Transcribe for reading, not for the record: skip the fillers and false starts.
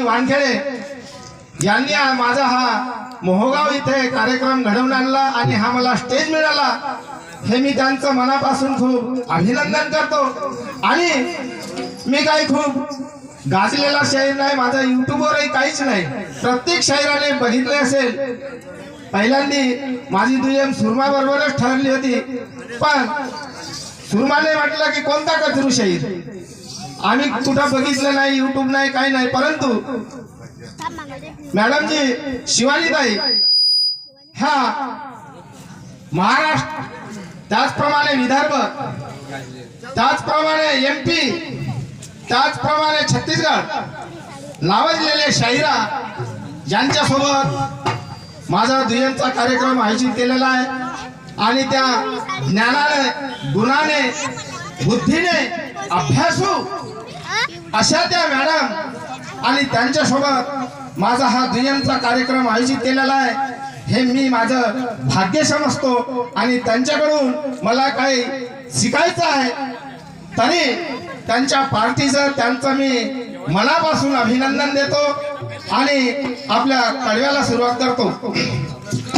वानखेडे यांनी माझा हा मोहगाव इथे कार्यक्रम घडवून आणला आणि हा मला स्टेज मिळाला, हे मी त्यांचं मनापासून खूप अभिनंदन करतो। आणि मी काही खूप गाजलेला शाहीर नाही, माझा युट्यूबवरही काहीच नाही, प्रत्येक शाहिराने बघितले असेल। पहिल्यांदी माझी दुय्यम सुरमा बरोबरच ठरली होती, पण सुरमाने म्हटलं की कोणता कचरू शाहीर, आम्ही कुठं बघितलं नाही, युट्यूब नाही, काही नाही। परंतु मॅडम जी शिवानीताई हा महाराष्ट्र, त्याचप्रमाणे विदर्भ, त्याचप्रमाणे MP, त्याचप्रमाणे छत्तीसगड नावाजलेले शाहिरा यांच्यासोबत माझा दुय्यमचा कार्यक्रम आयोजित केलेला आहे। आणि त्या ज्ञानाने, गुणाने, बुद्धीने अभ्यासू अशा त्या मॅडम आणि त्यांच्यासोबत माझा हा दुय्यमचा कार्यक्रम आयोजित केलेला आहे, हे मी माझं भाग्य समजतो। आणि त्यांच्याकडून मला काही शिकायचं आहे, तरी त्यांच्या पार्टीचं त्यांचं मी मनापासून अभिनंदन देतो आणि आपल्या कडव्याला सुरुवात करतो।